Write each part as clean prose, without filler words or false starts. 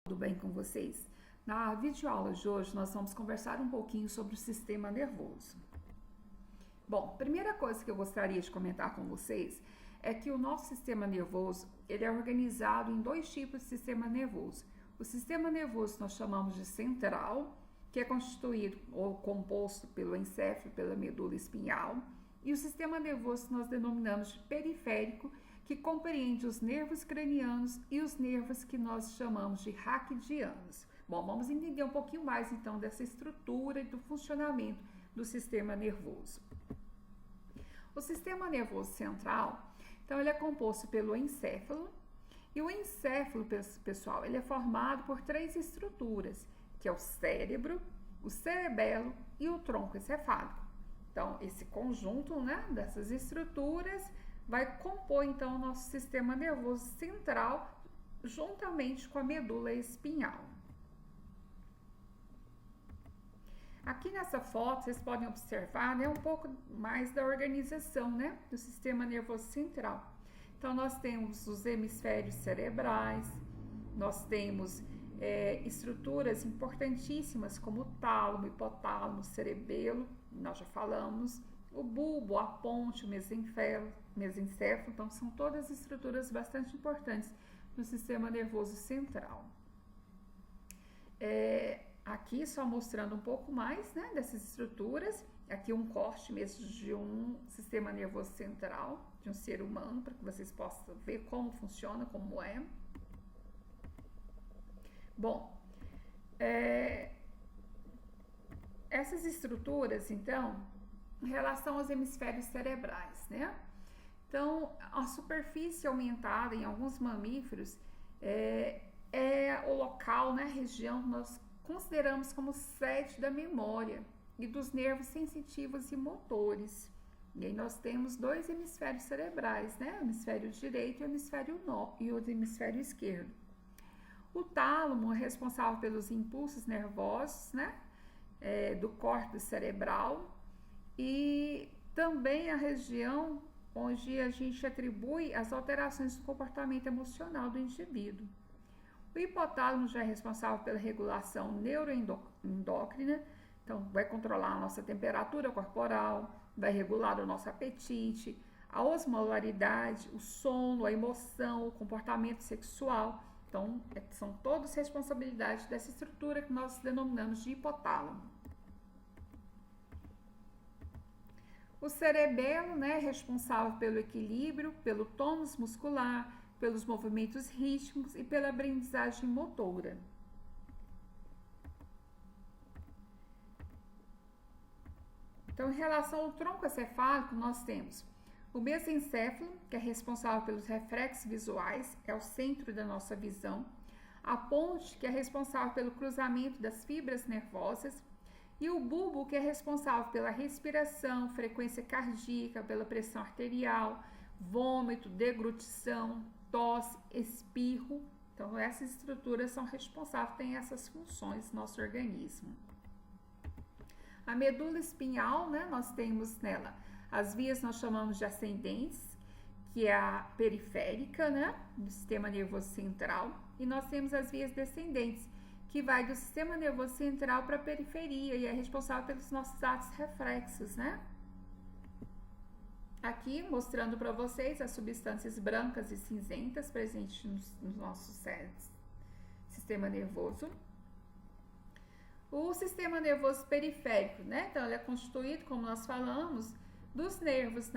Tudo bem com vocês? Na videoaula de hoje nós vamos conversar um pouquinho sobre o sistema nervoso. Bom, primeira coisa que eu gostaria de comentar com vocês é que o nosso sistema nervoso ele é organizado em dois tipos de sistema nervoso. O sistema nervoso nós chamamos de central, que é constituído ou composto pelo encéfalo, pela medula espinhal, e o sistema nervoso nós denominamos de periférico, que compreende os nervos cranianos e os nervos que nós chamamos de raquidianos. Bom, vamos entender um pouquinho mais então dessa estrutura e do funcionamento do sistema nervoso. O sistema nervoso central, então ele é composto pelo encéfalo, e o encéfalo, pessoal, ele é formado por três estruturas, que é o cérebro, o cerebelo e o tronco encefálico. Então, esse conjunto, dessas estruturas vai compor, então, o nosso sistema nervoso central, juntamente com a medula espinhal. Aqui nessa foto, vocês podem observar, um pouco mais da organização, do sistema nervoso central. Então, nós temos os hemisférios cerebrais, nós temos estruturas importantíssimas como o tálamo, hipotálamo, cerebelo, nós já falamos, o bulbo, a ponte, o mesencéfalo, então são todas estruturas bastante importantes no sistema nervoso central. Aqui só mostrando um pouco mais dessas estruturas, aqui um corte mesmo de um sistema nervoso central, de um ser humano, para que vocês possam ver como funciona, como é. Bom, essas estruturas, então, em relação aos hemisférios cerebrais, Então, a superfície aumentada em alguns mamíferos é o local, a região que nós consideramos como sede da memória e dos nervos sensitivos e motores. E aí nós temos dois hemisférios cerebrais, o hemisfério direito e o hemisfério esquerdo. O tálamo é responsável pelos impulsos nervosos, do córtex cerebral, e também a região onde a gente atribui as alterações do comportamento emocional do indivíduo. O hipotálamo já é responsável pela regulação neuroendócrina, então vai controlar a nossa temperatura corporal, vai regular o nosso apetite, a osmolaridade, o sono, a emoção, o comportamento sexual. Então, são todas responsabilidades dessa estrutura que nós denominamos de hipotálamo. O cerebelo, é responsável pelo equilíbrio, pelo tônus muscular, pelos movimentos rítmicos e pela aprendizagem motora. Então, em relação ao tronco encefálico, nós temos o mesencéfalo, que é responsável pelos reflexos visuais, é o centro da nossa visão. A ponte, que é responsável pelo cruzamento das fibras nervosas. E o bulbo, que é responsável pela respiração, frequência cardíaca, pela pressão arterial, vômito, deglutição, tosse, espirro. Então, essas estruturas são responsáveis, têm essas funções no nosso organismo. A medula espinhal, nós temos nela as vias nós chamamos de ascendentes, que é a periférica, do sistema nervoso central, e nós temos as vias descendentes, que vai do sistema nervoso central para a periferia e é responsável pelos nossos atos reflexos, Aqui, mostrando para vocês as substâncias brancas e cinzentas presentes no nosso sistema nervoso. O sistema nervoso periférico, Então, ele é constituído, como nós falamos, dos nervos,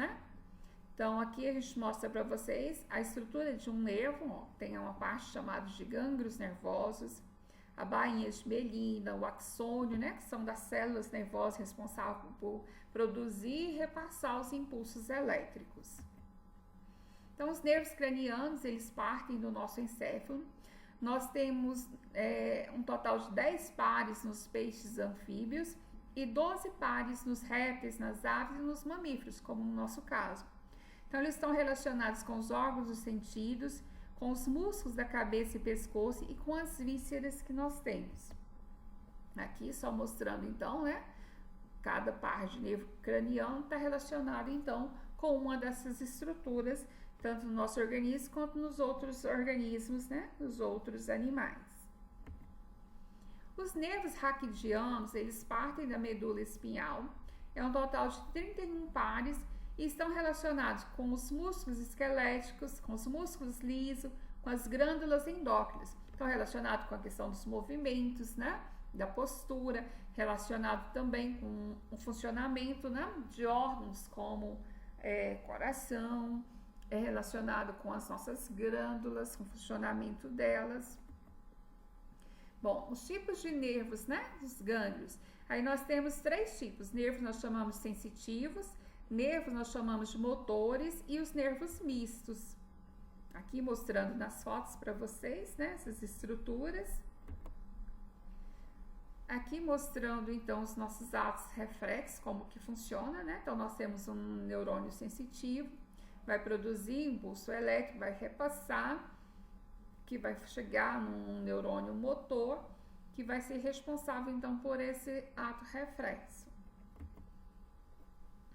Então, aqui a gente mostra para vocês a estrutura de um nervo, tem uma parte chamada de gânglios nervosos, a bainha de Melina, o axônio, que são das células nervosas responsáveis por produzir e repassar os impulsos elétricos. Então, os nervos cranianos, eles partem do nosso encéfalo. Nós temos um total de 10 pares nos peixes anfíbios e 12 pares nos répteis, nas aves e nos mamíferos, como no nosso caso. Então, eles estão relacionados com os órgãos dos sentidos, com os músculos da cabeça e pescoço e com as vísceras que nós temos. Aqui só mostrando então, cada par de nervo craniano está relacionado então com uma dessas estruturas, tanto no nosso organismo quanto nos outros organismos, nos outros animais. Os nervos raquidianos, eles partem da medula espinhal. É um total de 31 pares e estão relacionados com os músculos esqueléticos, com os músculos lisos, com as glândulas endócrinas. Estão relacionados com a questão dos movimentos, né? Da postura, relacionado também com o funcionamento, né? De órgãos como coração, é relacionado com as nossas glândulas, com o funcionamento delas. Bom, os tipos de nervos, né? Os gânglios. Aí nós temos 3 tipos. Nervos nós chamamos sensitivos, nervos nós chamamos de motores e os nervos mistos. Aqui mostrando nas fotos para vocês, né? Essas estruturas. Aqui mostrando então os nossos atos reflexos, como que funciona, né? Então nós temos um neurônio sensitivo, vai produzir impulso elétrico, vai repassar, que vai chegar num neurônio motor, que vai ser responsável então por esse ato reflexo.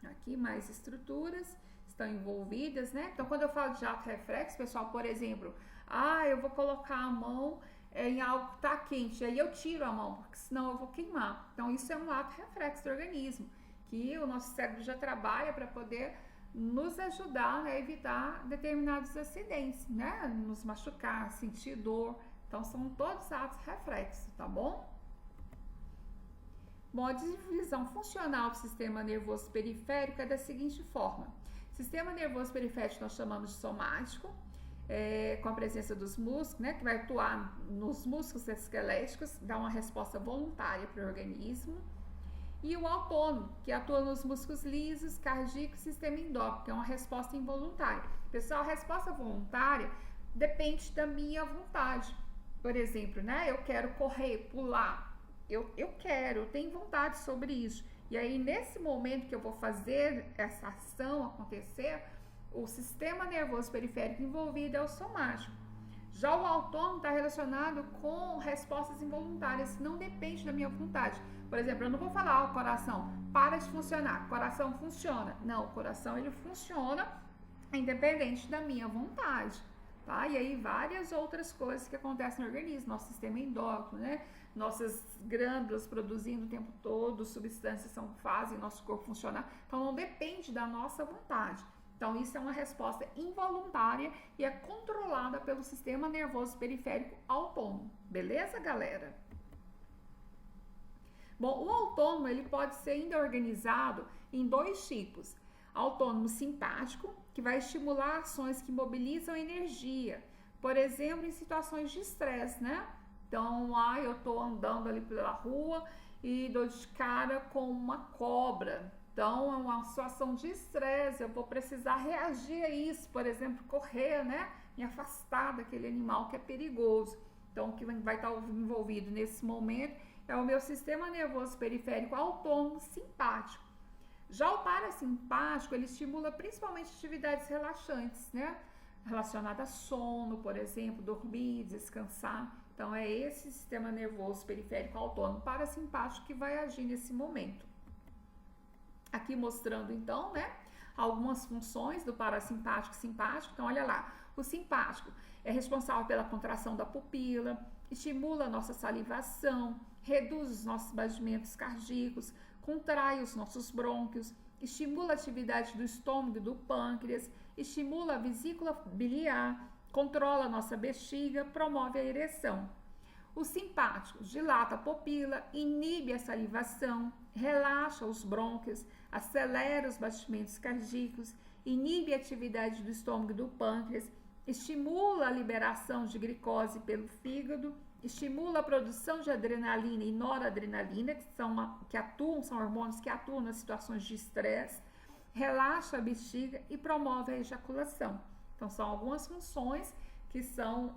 Aqui mais estruturas estão envolvidas, né? Então quando eu falo de ato reflexo, pessoal, por exemplo, eu vou colocar a mão em algo que está quente, aí eu tiro a mão, porque senão eu vou queimar. Então isso é um ato reflexo do organismo, que o nosso cérebro já trabalha para poder nos ajudar a evitar determinados acidentes, né? Nos machucar, sentir dor. Então, são todos atos reflexos, tá bom? Bom, a divisão funcional do sistema nervoso periférico é da seguinte forma. Sistema nervoso periférico nós chamamos de somático, com a presença dos músculos, né? Que vai atuar nos músculos esqueléticos, dá uma resposta voluntária para o organismo. E o autônomo, que atua nos músculos lisos, cardíacos e sistema endócrino, que é uma resposta involuntária. Pessoal, a resposta voluntária depende da minha vontade. Por exemplo, né? Eu quero correr, pular. Eu tenho vontade sobre isso. E aí, nesse momento que eu vou fazer essa ação acontecer, o sistema nervoso periférico envolvido é o somático. Já o autônomo está relacionado com respostas involuntárias, não depende da minha vontade. Por exemplo, eu não vou falar ao coração, para de funcionar, o coração funciona. Não, o coração ele funciona independente da minha vontade, tá? E aí várias outras coisas que acontecem no organismo, nosso sistema endócrino, né? Nossas glândulas produzindo o tempo todo, substâncias fazem nosso corpo funcionar. Então não depende da nossa vontade. Então isso é uma resposta involuntária e é controlada pelo sistema nervoso periférico autônomo. Beleza, galera? Bom, o autônomo ele pode ser ainda organizado em 2 tipos. Autônomo simpático, que vai estimular ações que mobilizam energia. Por exemplo, em situações de estresse, né? Então, eu tô andando ali pela rua e dou de cara com uma cobra. Então, é uma situação de estresse, eu vou precisar reagir a isso, por exemplo, correr, né? Me afastar daquele animal que é perigoso. Então, o que vai estar envolvido nesse momento é o meu sistema nervoso periférico autônomo simpático. Já o parasimpático, ele estimula principalmente atividades relaxantes, né? Relacionadas a sono, por exemplo, dormir, descansar. Então, é esse sistema nervoso periférico autônomo parasimpático que vai agir nesse momento. Aqui mostrando, então, né, algumas funções do parasimpático e simpático. Então, olha lá, o simpático é responsável pela contração da pupila, estimula a nossa salivação, reduz os nossos batimentos cardíacos, contrai os nossos brônquios, estimula a atividade do estômago e do pâncreas, estimula a vesícula biliar, controla a nossa bexiga, promove a ereção. O simpático dilata a pupila, inibe a salivação, relaxa os brônquios, acelera os batimentos cardíacos, inibe a atividade do estômago e do pâncreas, estimula a liberação de glicose pelo fígado, estimula a produção de adrenalina e noradrenalina, são hormônios que atuam nas situações de estresse, relaxa a bexiga e promove a ejaculação. Então, são algumas funções que são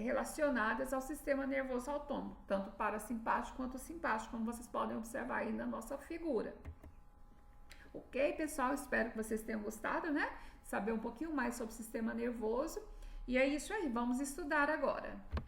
relacionadas ao sistema nervoso autônomo, tanto parasimpático quanto simpático, como vocês podem observar aí na nossa figura. Ok, pessoal? Espero que vocês tenham gostado, né? Saber um pouquinho mais sobre o sistema nervoso. E é isso aí, vamos estudar agora.